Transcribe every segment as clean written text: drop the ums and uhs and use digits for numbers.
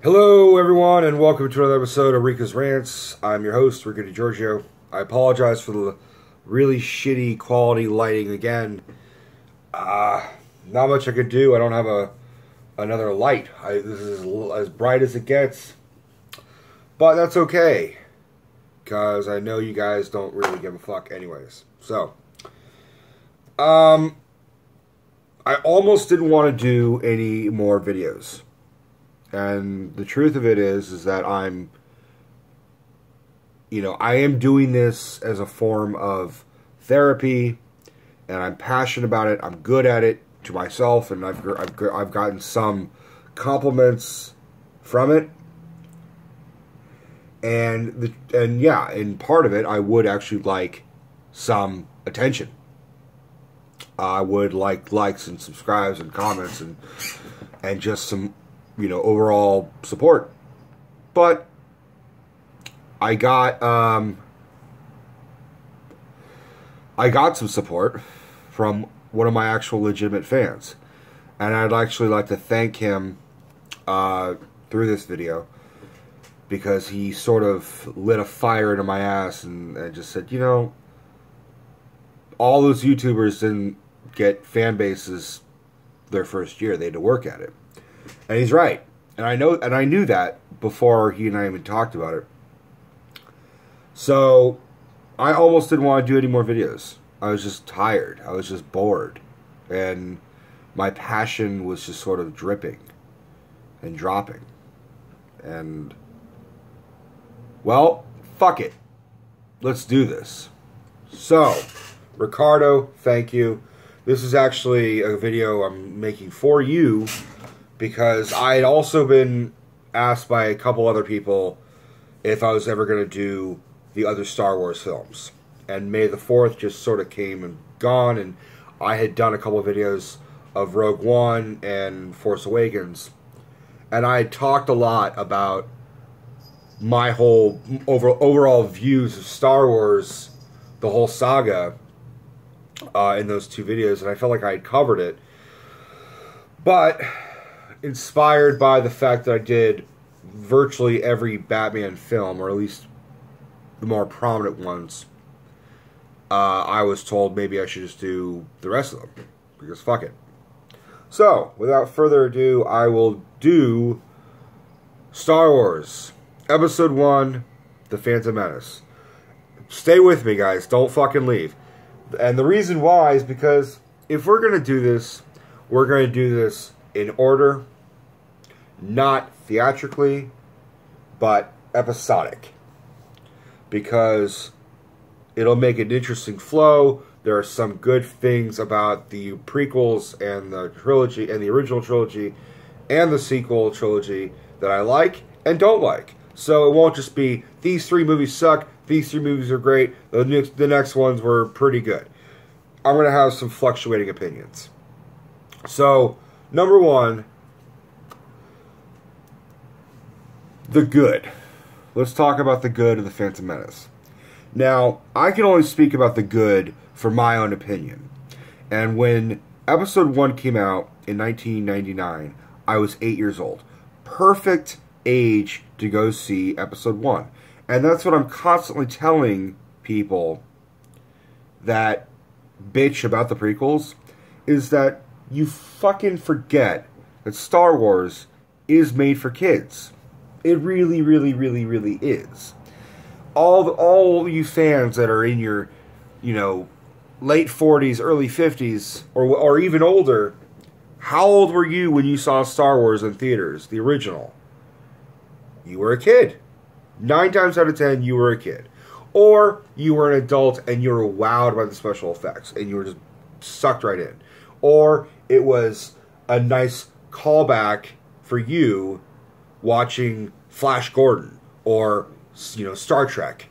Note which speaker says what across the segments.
Speaker 1: Hello, everyone, and welcome to another episode of Rico'S Rants. I'm your host, Rico DiGiorgio. I apologize for the really shitty quality lighting again. Not much I could do. I don't have another light. This is as bright as it gets. But that's okay, because I know you guys don't really give a fuck anyways. So, I almost didn't want to do any more videos. And the truth of it is that I am doing this as a form of therapy, and I'm passionate about it. I'm good at it to myself, and I've gotten some compliments from it. And part of it, I would actually like some attention. I would like likes and subscribes and comments and just some overall support. But I got some support from one of my actual legitimate fans, and I'd actually like to thank him through this video, because he sort of lit a fire into my ass and just said, all those YouTubers didn't get fan bases their first year. They had to work at it. And he's right. And I knew that before he and I even talked about it. So I almost didn't want to do any more videos. I was just tired. I was just bored. And my passion was just sort of dripping and dropping. And, well, fuck it. Let's do this. So, Ricardo, thank you. This is actually a video I'm making for you, because I had also been asked by a couple other people if I was ever going to do the other Star Wars films. And May the 4th just sort of came and gone, and I had done a couple of videos of Rogue One and Force Awakens. And I had talked a lot about my whole overall views of Star Wars, the whole saga, in those two videos, and I felt like I had covered it. But inspired by the fact that I did virtually every Batman film, or at least the more prominent ones, I was told maybe I should just do the rest of them, because fuck it. So, without further ado, I will do Star Wars Episode 1, The Phantom Menace. Stay with me, guys. Don't fucking leave. And the reason why is because if we're going to do this, we're going to do this in order, not theatrically, but episodic, because it'll make an interesting flow. There are some good things about the prequels and the trilogy and the original trilogy and the sequel trilogy that I like and don't like. So it won't just be, these three movies suck, these three movies are great, the next ones were pretty good. I'm going to have some fluctuating opinions. So, number one, the good. Let's talk about the good of The Phantom Menace. Now, I can only speak about the good for my own opinion. And when Episode 1 came out in 1999, I was 8 years old. Perfect age to go see Episode 1. And that's what I'm constantly telling people that bitch about the prequels, is that you fucking forget that Star Wars is made for kids. It really, really, really, really is. All you fans that are in your, late 40s, early 50s, or even older, how old were you when you saw Star Wars in theaters, the original? You were a kid. 9 times out of 10, you were a kid. Or you were an adult and you were wowed by the special effects and you were just sucked right in. Or it was a nice callback for you watching Flash Gordon or, Star Trek.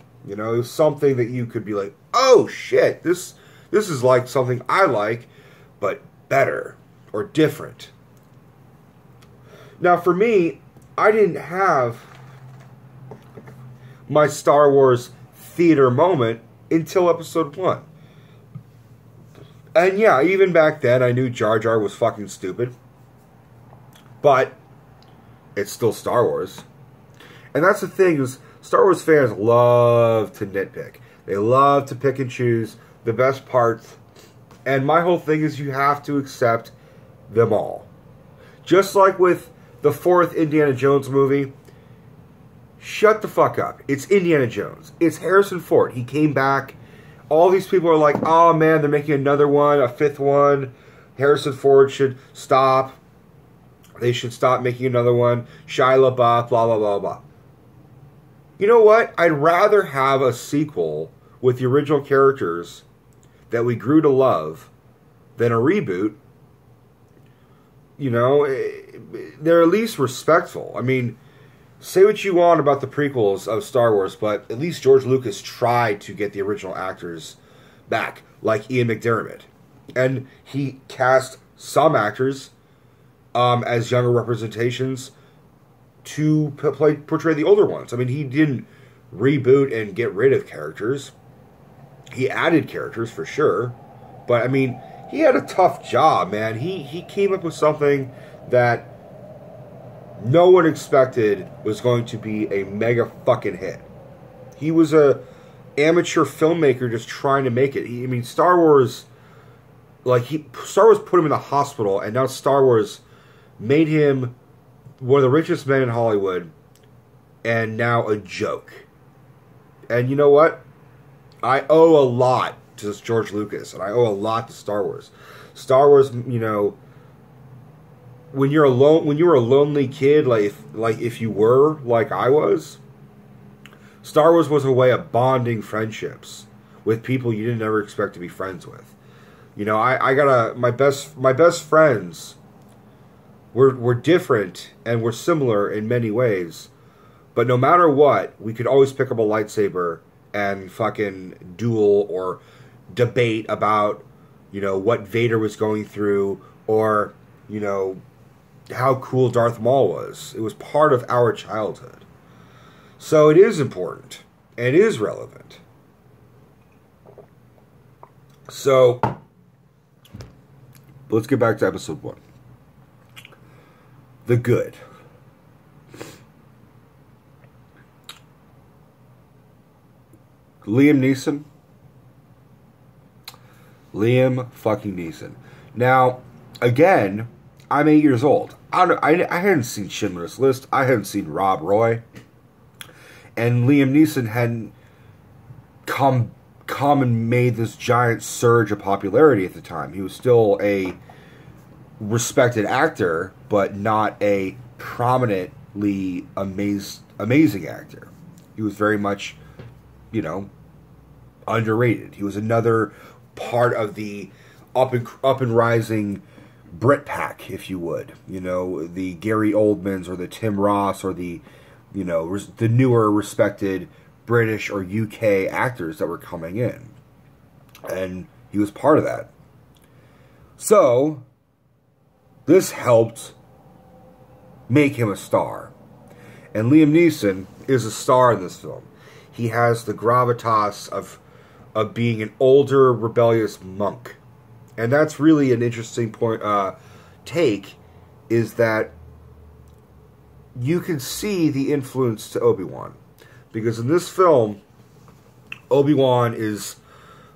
Speaker 1: Something that you could be like, oh shit, this is like something I like, but better or different. Now for me, I didn't have my Star Wars theater moment until Episode 1. And yeah, even back then, I knew Jar Jar was fucking stupid. But it's still Star Wars. And that's the thing, is Star Wars fans love to nitpick. They love to pick and choose the best parts. And my whole thing is you have to accept them all. Just like with the 4th Indiana Jones movie, shut the fuck up. It's Indiana Jones. It's Harrison Ford. He came back. All these people are like, oh man, they're making another one, a 5th one. Harrison Ford should stop. They should stop making another one. Shia LaBeouf, blah, blah, blah, blah. You know what? I'd rather have a sequel with the original characters that we grew to love than a reboot. You know, they're at least respectful. I mean, say what you want about the prequels of Star Wars, but at least George Lucas tried to get the original actors back, like Ian McDiarmid. And he cast some actors as younger representations to portray the older ones. I mean, he didn't reboot and get rid of characters. He added characters for sure. But, I mean, he had a tough job, man. He came up with something that no one expected was going to be a mega fucking hit. He was a amateur filmmaker just trying to make it. I mean, Star Wars put him in the hospital, and now Star Wars made him one of the richest men in Hollywood, and now a joke. And you know what? I owe a lot to George Lucas, and I owe a lot to Star Wars. Star Wars, you know, when you're alone, when you were a lonely kid, like if you were like I was, Star Wars was a way of bonding friendships with people you didn't ever expect to be friends with. You know, I got my best friends. We're different and we're similar in many ways, but no matter what, we could always pick up a lightsaber and fucking duel or debate about, you know, what Vader was going through, or, you know, how cool Darth Maul was. It was part of our childhood. So it is important. And it is relevant. So, let's get back to episode 1. The good. Liam Neeson. Liam fucking Neeson. Now, again, I'm 8 years old. I hadn't seen Schindler's List. I hadn't seen Rob Roy. And Liam Neeson hadn't come and made this giant surge of popularity at the time. He was still a respected actor, but not a prominently amazing actor. He was very much, you know, underrated. He was another part of the up and rising Brit pack, if you would. You know, the Gary Oldmans or the Tim Ross or the, you know, the newer respected British or UK actors that were coming in. And he was part of that. So, this helped make him a star. And Liam Neeson is a star in this film. He has the gravitas of being an older, rebellious monk. And that's really an interesting point, take, is that you can see the influence to Obi-Wan. Because in this film, Obi-Wan is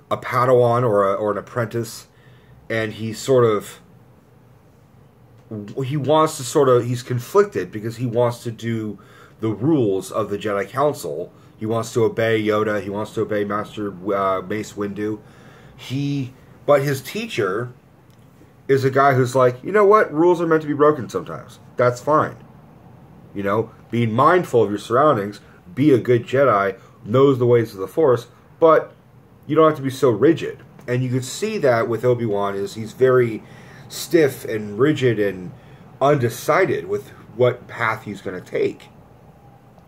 Speaker 1: a Padawan or an apprentice, and he's conflicted because he wants to do the rules of the Jedi Council. He wants to obey Yoda. He wants to obey Master Mace Windu. But his teacher is a guy who's like, you know what? Rules are meant to be broken sometimes. That's fine. You know, being mindful of your surroundings, be a good Jedi, knows the ways of the Force, but you don't have to be so rigid. And you can see that with Obi-Wan, is he's very stiff and rigid and undecided with what path he's going to take.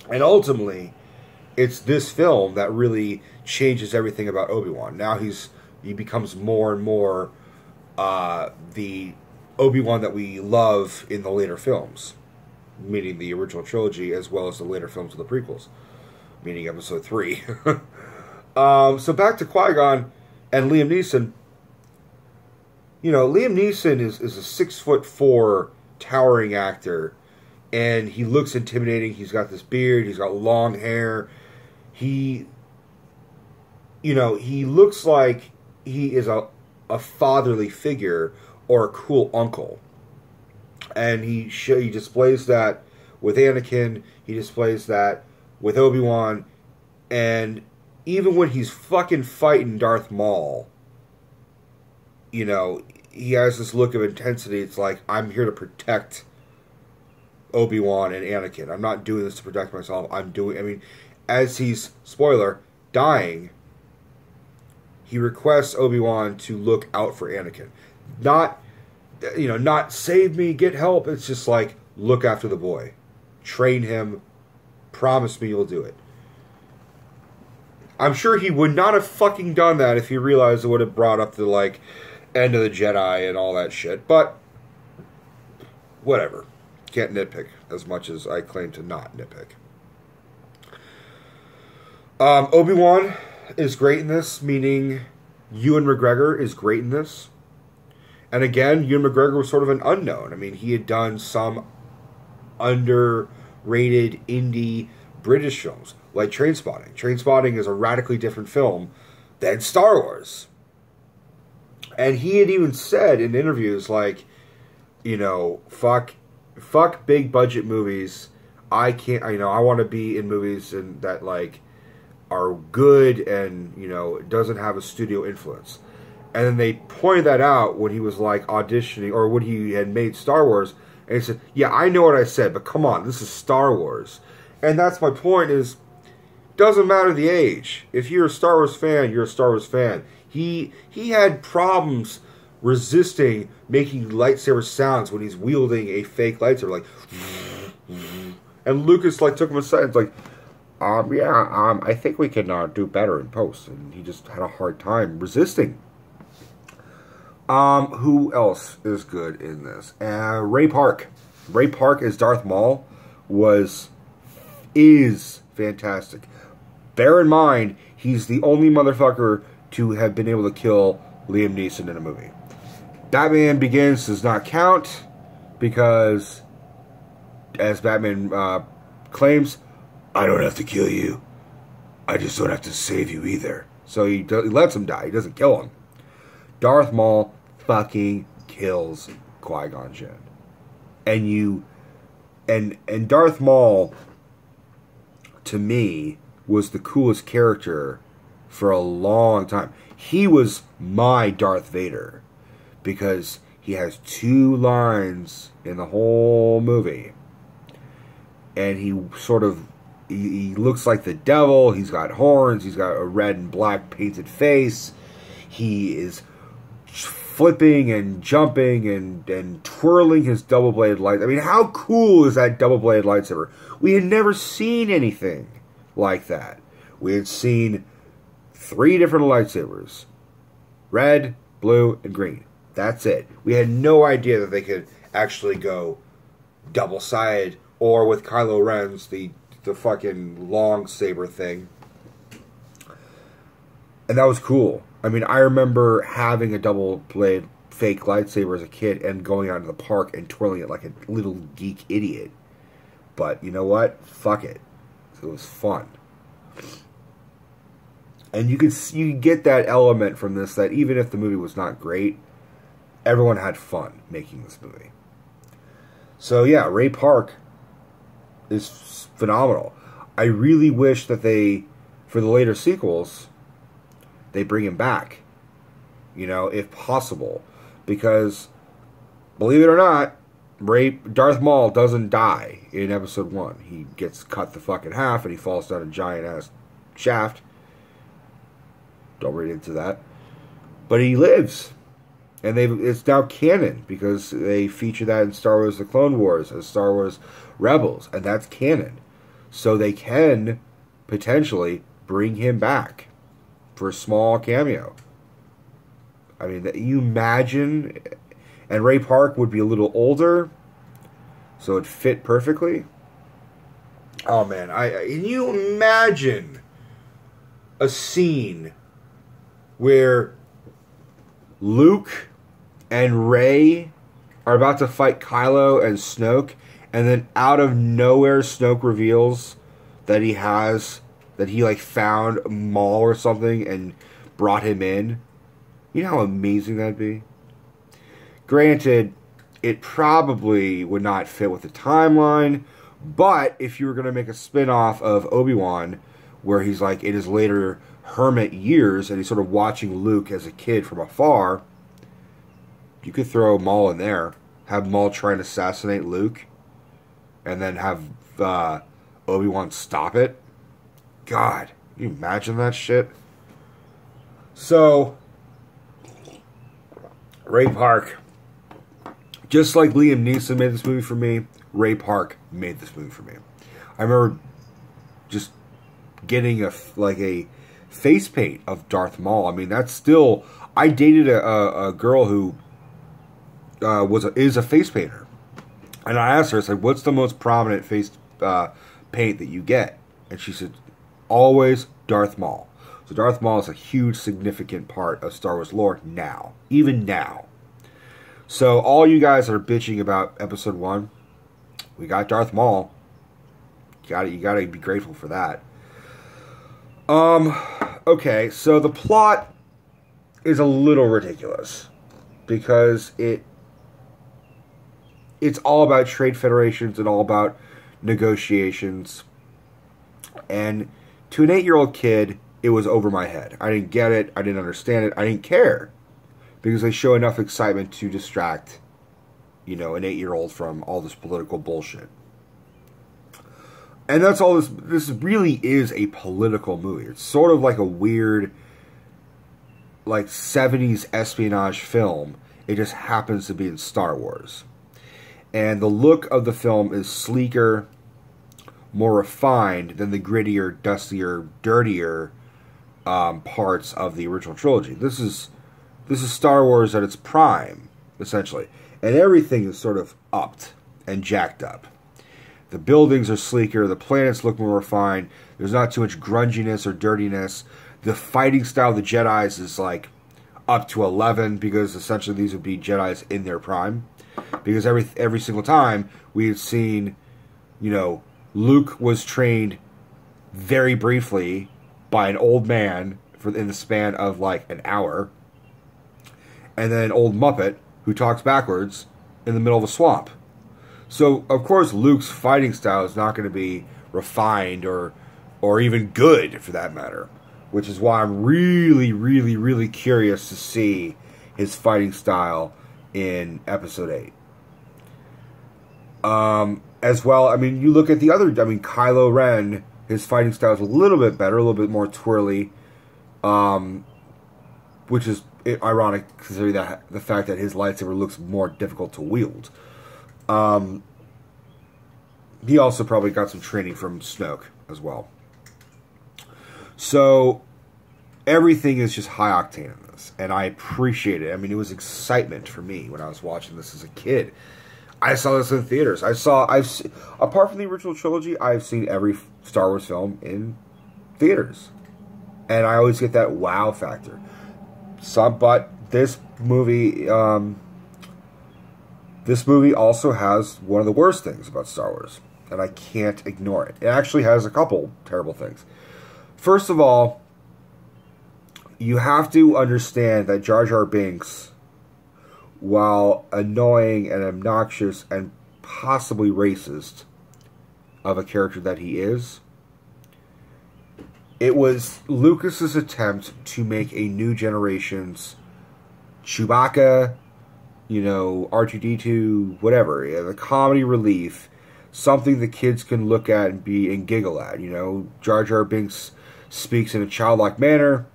Speaker 1: And ultimately, it's this film that really changes everything about Obi-Wan. Now he becomes more and more the Obi-Wan that we love in the later films, meaning the original trilogy as well as the later films of the prequels, meaning Episode 3. So back to Qui-Gon and Liam Neeson. You know, Liam Neeson is a 6'4" towering actor and he looks intimidating. He's got this beard. He's got long hair. He looks like he is a fatherly figure or a cool uncle. And he displays that with Anakin. He displays that with Obi-Wan. And even when he's fucking fighting Darth Maul, he has this look of intensity. It's like, I'm here to protect Obi-Wan and Anakin. I'm not doing this to protect myself. As he's, spoiler, dying, he requests Obi-Wan to look out for Anakin. Not save me, get help. It's just like, look after the boy. Train him. Promise me you'll do it. I'm sure he would not have fucking done that if he realized it would have brought up the, end of the Jedi and all that shit. But, whatever. Can't nitpick as much as I claim to not nitpick. Obi-Wan is great in this, meaning Ewan McGregor is great in this. And again, Ewan McGregor was sort of an unknown. He had done some underrated indie British films, like Trainspotting. Trainspotting is a radically different film than Star Wars. And he had even said in interviews, fuck big budget movies. I can't, I want to be in movies that, are good and, doesn't have a studio influence. And then they pointed that out when he was, auditioning, or when he had made Star Wars. And he said, yeah, I know what I said, but come on, this is Star Wars. And that's my point is, doesn't matter the age. If you're a Star Wars fan, you're a Star Wars fan. He had problems resisting making lightsaber sounds when he's wielding a fake lightsaber, and Lucas took him aside. It's I think we can do better in post, and he just had a hard time resisting. Who else is good in this? Ray Park. Ray Park as Darth Maul is fantastic. Bear in mind, he's the only motherfucker to have been able to kill Liam Neeson in a movie. Batman Begins does not count because, as Batman claims, I don't have to kill you. I just don't have to save you either. So he lets him die. He doesn't kill him. Darth Maul fucking kills Qui-Gon Jinn. And Darth Maul, to me, was the coolest character for a long time. He was my Darth Vader because he has 2 lines in the whole movie. And he he looks like the devil. He's got horns. He's got a red and black painted face. He is flipping and jumping and twirling his double-bladed lightsaber. How cool is that double-bladed lightsaber? We had never seen anything like that. We had seen 3 different lightsabers. Red, blue, and green. That's it. We had no idea that they could actually go double-sided, or with Kylo Ren's, the fucking long saber thing. And that was cool. I remember having a double-blade fake lightsaber as a kid and going out to the park and twirling it like a little geek idiot. But you know what? Fuck it. It was fun. And you get that element from this, that even if the movie was not great, everyone had fun making this movie. So yeah, Ray Park is phenomenal. I really wish that for the later sequels, they bring him back, if possible. Because, believe it or not, Darth Maul doesn't die in Episode 1. He gets cut the fucking half and he falls down a giant-ass shaft. Don't read into that. But he lives. And it's now canon because they feature that in Star Wars The Clone Wars as Star Wars Rebels. And that's canon. So they can potentially bring him back for a small cameo. You imagine... And Ray Park would be a little older, so it'd fit perfectly. Oh man, can you imagine a scene where Luke and Rey are about to fight Kylo and Snoke, And then out of nowhere, Snoke reveals that he like found Maul or something and brought him in. You know how amazing that'd be? Granted, it probably would not fit with the timeline, but if you were going to make a spin-off of Obi-Wan, where he's like in his later hermit years and he's sort of watching Luke as a kid from afar, you could throw Maul in there, have Maul try and assassinate Luke, and then have Obi-Wan stop it. God, can you imagine that shit? So, Ray Park. Just like Liam Neeson made this movie for me, Ray Park made this movie for me. I remember just getting a face paint of Darth Maul. I mean, that's still... I dated a girl who is a face painter. And I asked her, it's like, what's the most prominent face paint that you get? And she said, always Darth Maul. So Darth Maul is a huge, significant part of Star Wars lore now. Even now. So all you guys that are bitching about Episode 1, we got Darth Maul. You gotta be grateful for that. Okay, so the plot is a little ridiculous. Because it's all about trade federations and all about negotiations. And to an 8-year-old kid, it was over my head. I didn't get it. I didn't understand it. I didn't care. Because they show enough excitement to distract, an 8-year-old from all this political bullshit. And that's all this really is a political movie. It's sort of like a weird, 70s espionage film. It just happens to be in Star Wars. And the look of the film is sleeker, more refined than the grittier, dustier, dirtier parts of the original trilogy. This is Star Wars at its prime, essentially. And everything is sort of upped and jacked up. The buildings are sleeker, the planets look more refined, there's not too much grunginess or dirtiness. The fighting style of the Jedis is up to 11, because essentially these would be Jedis in their prime. Because every single time we had seen, Luke was trained very briefly by an old man in the span of an hour, and then an old Muppet who talks backwards in the middle of a swamp. So of course Luke's fighting style is not going to be refined or even good, for that matter, which is why I'm really, really, really curious to see his fighting style in Episode 8. As well, I mean, you look at the other, Kylo Ren, his fighting style is a little bit better, a little bit more twirly, which is ironic considering the fact that his lightsaber looks more difficult to wield. He also probably got some training from Snoke as well. So, everything is just high octane in this, and I appreciate it. I mean, it was excitement for me when I was watching this as a kid. I saw this in theaters. Apart from the original trilogy, I've seen every Star Wars film in theaters. And I always get that wow factor. But this movie also has one of the worst things about Star Wars. And I can't ignore it. It actually has a couple terrible things. First of all, you have to understand that Jar Jar Binks, while annoying and obnoxious and possibly racist of a character that he is, it was Lucas's attempt to make a new generation's Chewbacca, R2-D2, whatever, the comedy relief, something the kids can look at and giggle at. Jar Jar Binks speaks in a childlike manner.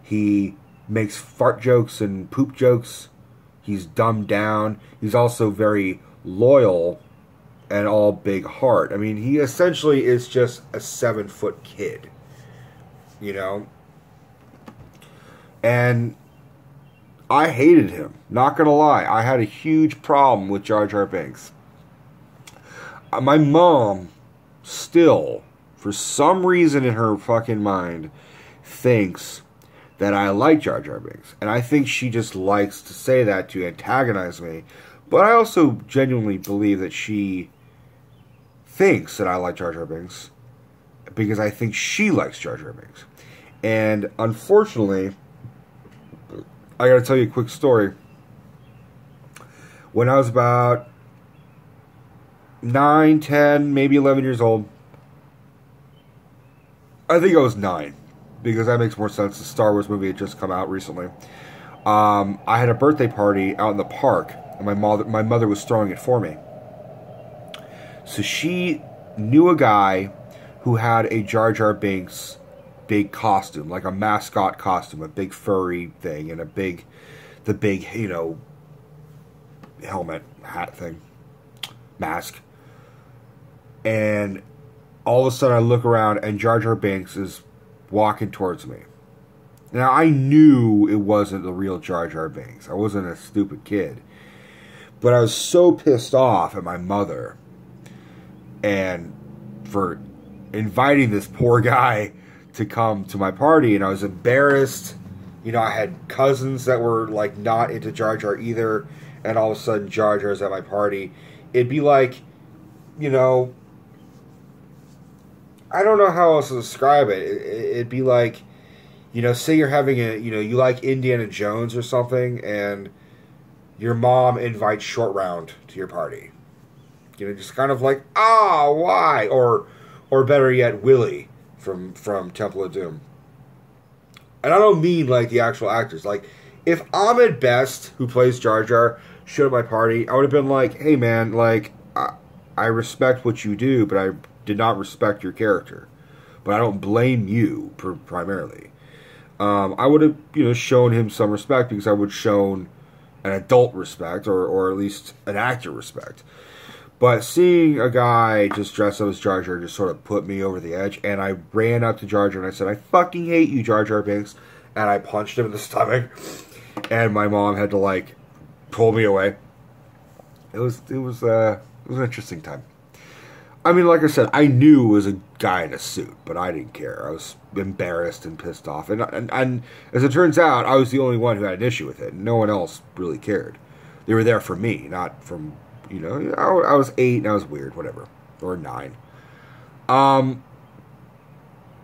Speaker 1: He makes fart jokes and poop jokes. He's dumbed down. He's also very loyal and all big heart. I mean, he essentially is just a 7-foot kid. And I hated him. Not gonna lie. I had a huge problem with Jar Jar Binks. My mom still, for some reason in her fucking mind, thinks that I like Jar Jar Binks. And I think she just likes to say that to antagonize me. But I also genuinely believe that she thinks that I like Jar Jar Binks because I think she likes Jar Jar Binks. And unfortunately, I gotta tell you a quick story. When I was about 9, 10, maybe 11 years old, I think I was 9, because that makes more sense. The Star Wars movie had just come out recently. I had a birthday party out in the park, and my mother was throwing it for me. So she knew a guy who had a Jar Jar Binks big costume, like a mascot costume, a big furry thing, and the big, you know, helmet, hat thing, mask. And all of a sudden I look around and Jar Jar Binks is walking towards me. Now, I knew it wasn't the real Jar Jar Binks. I wasn't a stupid kid. But I was so pissed off at my mother and for inviting this poor guy to come to my party, and I was embarrassed. You know, I had cousins that were like not into Jar Jar either, and all of a sudden Jar Jar's at my party. It'd be like, you know, I don't know how else to describe it. It'd be like, you know, say you're having you like Indiana Jones or something, and your mom invites Short Round to your party. You know, just kind of like, why? Or better yet, Willie from Temple of Doom. And I don't mean like the actual actors. Like, if Ahmed Best, who plays Jar Jar, showed up at my party, I would have been like, hey man, like, I respect what you do, but I did not respect your character. But I don't blame you primarily. I would have, you know, shown him some respect, because I would have shown an adult respect, or at least an actor respect. But seeing a guy just dressed up as Jar Jar just sort of put me over the edge, and I ran up to Jar Jar and I said, I fucking hate you, Jar Jar Binks, and I punched him in the stomach, and my mom had to, like, pull me away. It was an interesting time. I mean, like I said, I knew it was a guy in a suit, but I didn't care. I was embarrassed and pissed off. And as it turns out, I was the only one who had an issue with it. No one else really cared. They were there for me, not from, you know, I was 8 and I was weird, whatever. Or 9.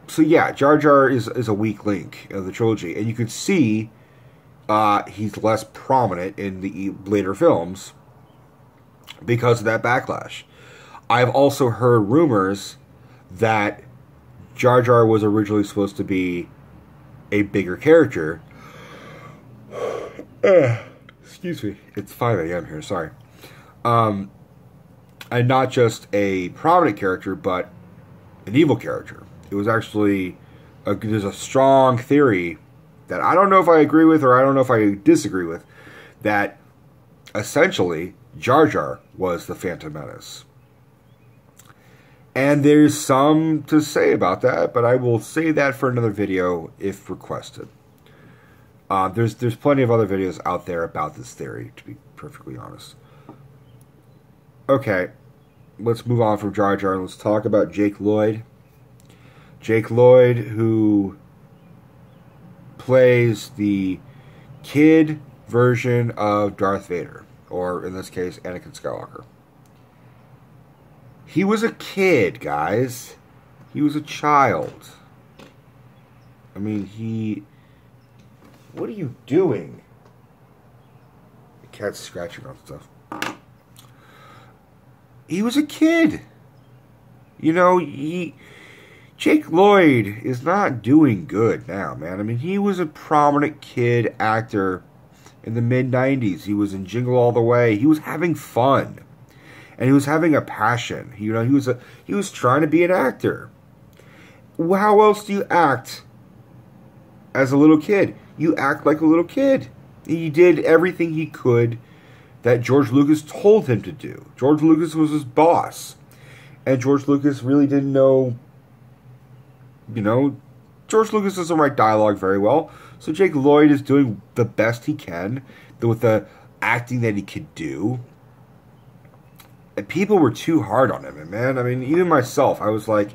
Speaker 1: So yeah, Jar Jar is a weak link of the trilogy. And you could see he's less prominent in the later films because of that backlash. I've also heard rumors that Jar Jar was originally supposed to be a bigger character. Excuse me. It's 5 a.m. here, sorry. And not just a prominent character, but an evil character. It was actually, there's a strong theory that I don't know if I agree with or I don't know if I disagree with, that essentially Jar Jar was the Phantom Menace. And there's some to say about that, but I will save that for another video if requested. There's plenty of other videos out there about this theory, to be perfectly honest. Okay, let's move on from Jar Jar and let's talk about Jake Lloyd. Jake Lloyd, who plays the kid version of Darth Vader, or in this case, Anakin Skywalker. He was a kid, guys. He was a child. I mean, what are you doing? The cat's scratching on stuff. He was a kid. You know, Jake Lloyd is not doing good now, man. I mean, he was a prominent kid actor in the mid-90s. He was in Jingle All the Way. He was having fun. And he was having a passion. You know, he was trying to be an actor. How else do you act as a little kid? You act like a little kid. He did everything he could that George Lucas told him to do. George Lucas was his boss. And George Lucas really didn't know, you know, George Lucas doesn't write dialogue very well. So Jake Lloyd is doing the best he can with the acting that he could do. And people were too hard on him, man. I mean, even myself, I was like,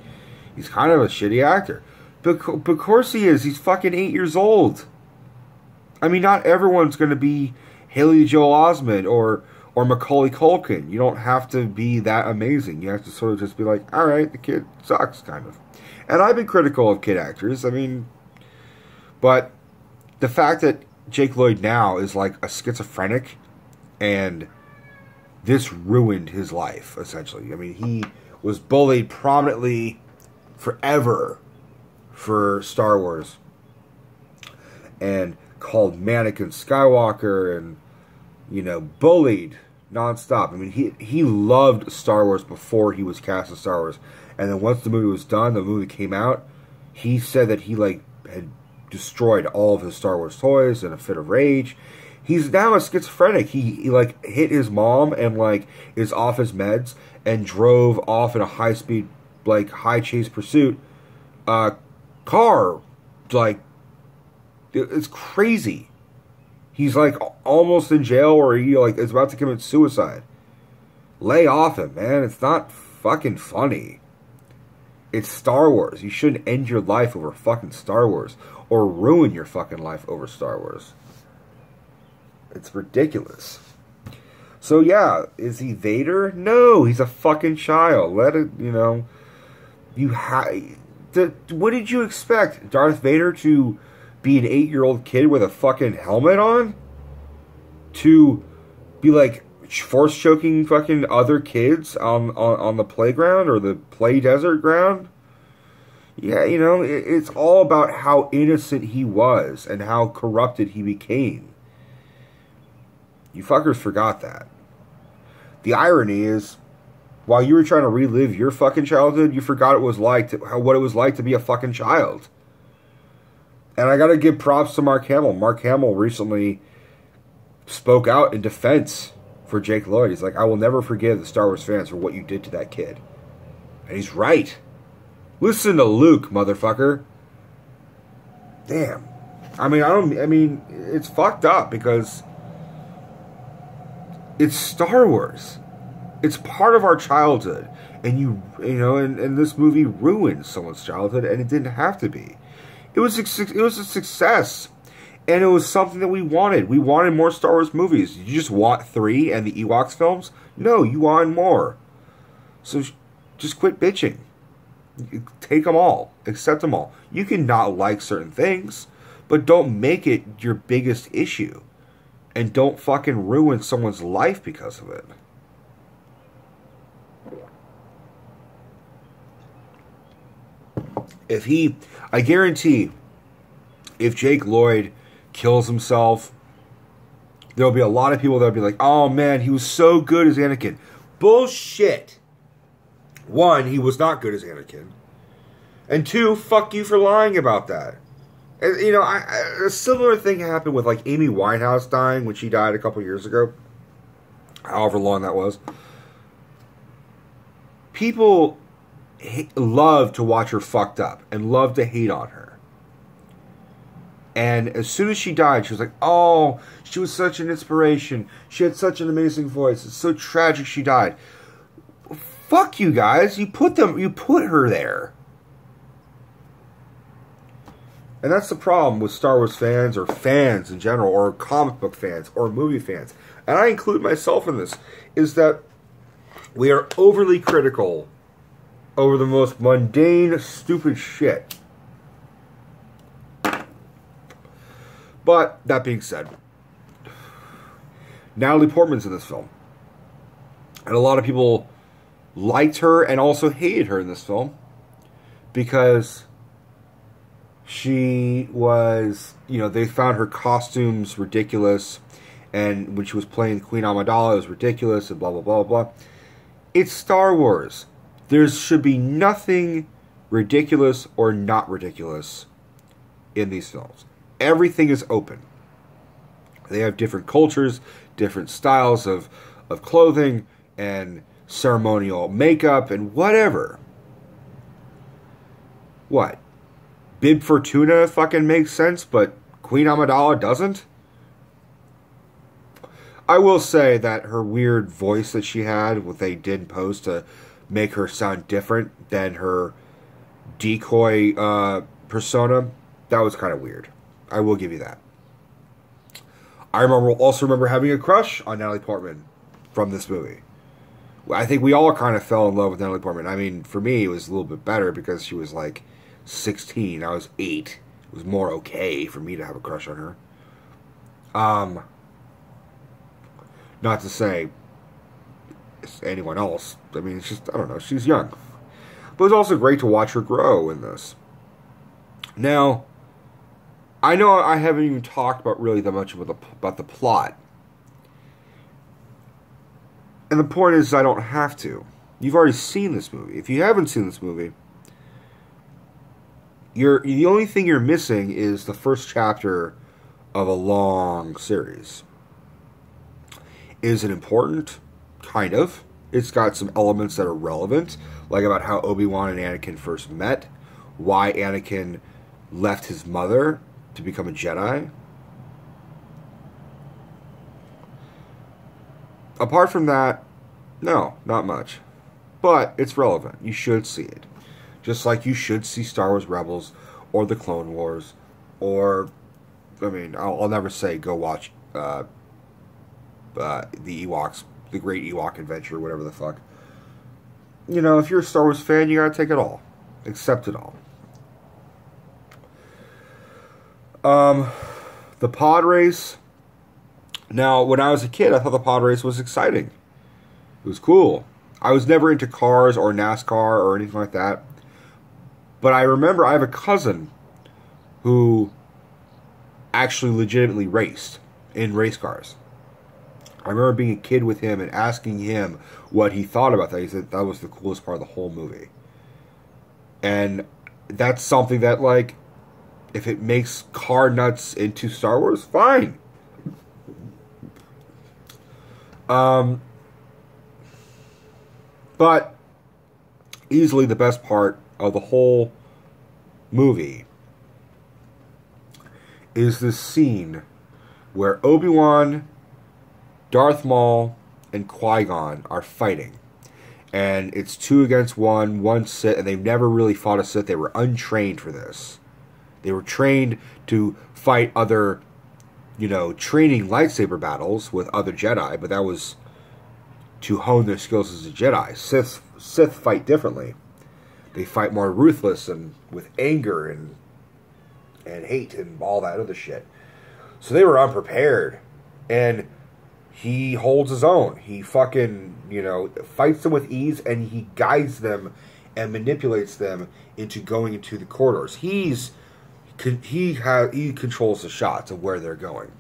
Speaker 1: he's kind of a shitty actor. But of course he is. He's fucking 8 years old. I mean, not everyone's going to be Haley Joel Osment or Or Macaulay Culkin. You don't have to be that amazing. You have to sort of just be like, all right, the kid sucks, kind of. And I've been critical of kid actors. I mean, but the fact that Jake Lloyd now is like a schizophrenic, and this ruined his life, essentially. I mean, he was bullied prominently forever for Star Wars. And called Mannequin Skywalker, and you know, bullied nonstop. I mean, he loved Star Wars before he was cast in Star Wars, and then once the movie was done, the movie came out, he said that he like had destroyed all of his Star Wars toys in a fit of rage. He's now a schizophrenic. He like hit his mom and like is off his meds and drove off in a high speed, like high chase pursuit car. Like, it's crazy. He's like almost in jail, or he like is about to commit suicide. Lay off him, man. It's not fucking funny. It's Star Wars. You shouldn't end your life over fucking Star Wars, or ruin your fucking life over Star Wars. It's ridiculous. So yeah, is he Vader? No, he's a fucking child. Let it, you know. What did you expect? Darth Vader to be an 8-year-old kid with a fucking helmet on? To be like force choking fucking other kids on the playground or the play desert ground? Yeah, you know, it's all about how innocent he was and how corrupted he became. You fuckers forgot that. The irony is, while you were trying to relive your fucking childhood, you forgot what it was like to be a fucking child. And I gotta give props to Mark Hamill. Mark Hamill recently spoke out in defense for Jake Lloyd. He's like, I will never forgive the Star Wars fans for what you did to that kid. And he's right. Listen to Luke, motherfucker. Damn. I mean, it's fucked up because it's Star Wars. It's part of our childhood. And you know, and this movie ruined someone's childhood, and it didn't have to be. It was a success. And it was something that we wanted. We wanted more Star Wars movies. Did you just want 3 and the Ewoks films? No, you wanted more. So just quit bitching. Take them all. Accept them all. You can not like certain things, but don't make it your biggest issue. And don't fucking ruin someone's life because of it. I guarantee, if Jake Lloyd kills himself, there'll be a lot of people that'll be like, oh man, he was so good as Anakin. Bullshit. 1, he was not good as Anakin. And 2, fuck you for lying about that. And, you know, a similar thing happened with like Amy Winehouse dying when she died a couple years ago. However long that was. People love to watch her fucked up and love to hate on her. And as soon as she died, she was like, oh, she was such an inspiration. She had such an amazing voice. It's so tragic she died. Fuck you guys. You put her there. And that's the problem with Star Wars fans, or fans in general, or comic book fans, or movie fans. And I include myself in this, is that we are overly critical over the most mundane, stupid shit. But, that being said, Natalie Portman's in this film. And a lot of people liked her and also hated her in this film. Because she was, you know, they found her costumes ridiculous. And when she was playing Queen Amidala, it was ridiculous and blah, blah, blah, blah. It's Star Wars. There should be nothing ridiculous or not ridiculous in these films. Everything is open. They have different cultures, different styles of clothing, and ceremonial makeup, and whatever. What? Bib Fortuna fucking makes sense, but Queen Amidala doesn't? I will say that her weird voice that she had, what they did post to make her sound different than her decoy persona, that was kind of weird. I will give you that. I also remember having a crush on Natalie Portman from this movie. I think we all kind of fell in love with Natalie Portman. I mean, for me, it was a little bit better because she was like 16. I was 8. It was more okay for me to have a crush on her. Not to say it's anyone else. I mean, it's just, I don't know, she's young. But it was also great to watch her grow in this. Now, I know I haven't even talked about really that much about the plot. And the point is, I don't have to. You've already seen this movie. If you haven't seen this movie, the only thing you're missing is the first chapter of a long series. Is it important? Kind of. It's got some elements that are relevant, like about how Obi-Wan and Anakin first met, why Anakin left his mother to become a Jedi. Apart from that, no, not much. But it's relevant. You should see it. Just like you should see Star Wars Rebels or the Clone Wars, or, I mean, I'll never say go watch the Ewoks, the Great Ewok Adventure, whatever the fuck. You know, if you're a Star Wars fan, you gotta take it all. Accept it all. The pod race. Now, when I was a kid, I thought the pod race was exciting. It was cool. I was never into cars or NASCAR or anything like that. But I remember I have a cousin who actually legitimately raced in race cars. I remember being a kid with him and asking him what he thought about that. He said that was the coolest part of the whole movie. And that's something that, like, if it makes car nuts into Star Wars, fine. But easily the best part of the whole movie is this scene where Obi-Wan, Darth Maul, and Qui-Gon are fighting. And it's 2 against 1, 1 Sith, and they've never really fought a Sith. They were untrained for this. They were trained to fight other, you know, training lightsaber battles with other Jedi, but that was to hone their skills as a Jedi. Sith fight differently. They fight more ruthless and with anger and hate and all that other shit. So they were unprepared. And he holds his own. He fucking, you know, fights them with ease, and he guides them and manipulates them into going into the corridors. He controls the shots of where they're going.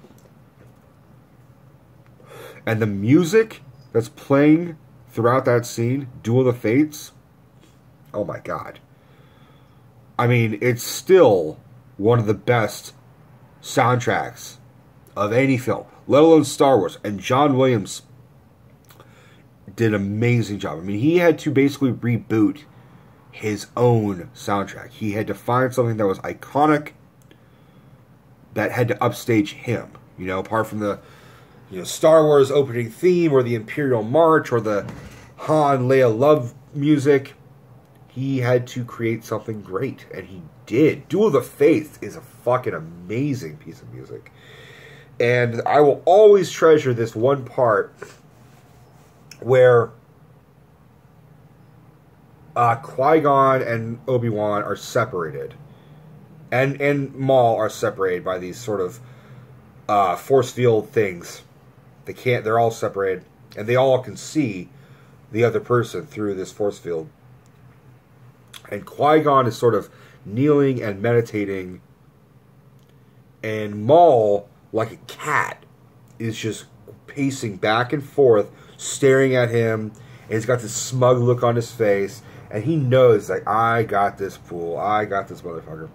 Speaker 1: And the music that's playing throughout that scene, Duel of the Fates, oh my god. I mean, it's still one of the best soundtracks of any film, let alone Star Wars. And John Williams did an amazing job. I mean, he had to basically reboot his own soundtrack. He had to find something that was iconic, that had to upstage him. You know, apart from the, you know, Star Wars opening theme or the Imperial March or the Han Leia love music, he had to create something great, and he did. Duel of the Fates is a fucking amazing piece of music. And I will always treasure this one part where Qui-Gon and Obi-Wan are separated. And Maul are separated by these sort of force field things. They're all separated, and they all can see the other person through this force field. And Qui-Gon is sort of kneeling and meditating, and Maul, like a cat, is just pacing back and forth, staring at him, and he's got this smug look on his face, and he knows, like, I got this fool, I got this motherfucker.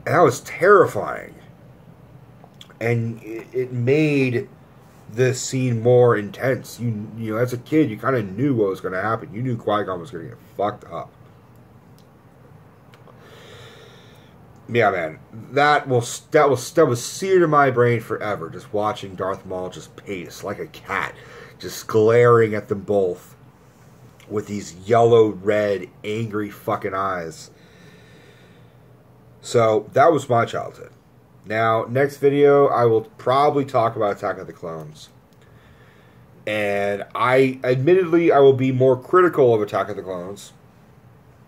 Speaker 1: And that was terrifying. And it made this scene more intense. You know, as a kid, you kind of knew what was going to happen. You knew Qui-Gon was going to get fucked up. Yeah, man, that was seared in my brain forever. Just watching Darth Maul just pace like a cat, just glaring at them both with these yellow, red, angry fucking eyes. So that was my childhood. Now, next video, I will probably talk about Attack of the Clones. And admittedly, I will be more critical of Attack of the Clones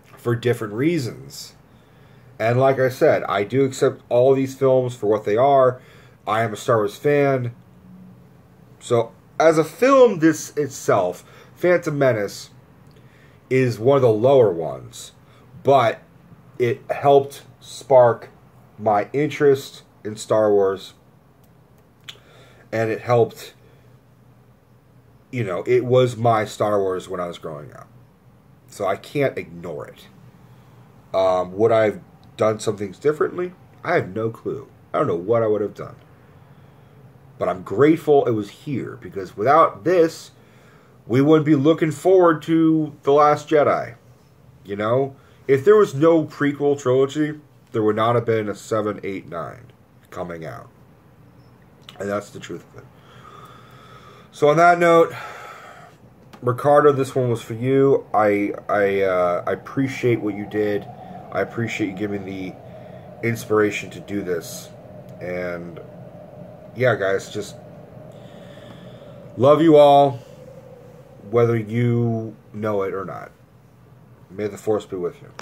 Speaker 1: for different reasons. And like I said, I do accept all these films for what they are. I am a Star Wars fan. So, as a film this itself, Phantom Menace is one of the lower ones. But it helped spark my interest in Star Wars. And it helped, it was my Star Wars when I was growing up. So I can't ignore it. Would I have done some things differently? I have no clue. I don't know what I would have done. But I'm grateful it was here, because without this, we wouldn't be looking forward to The Last Jedi. If there was no prequel trilogy, there would not have been a 7, 8, 9 coming out. And that's the truth of it. So on that note, Ricardo, this one was for you. I appreciate what you did. I appreciate you giving me the inspiration to do this. And yeah, guys, just love you all, whether you know it or not. May the Force be with you.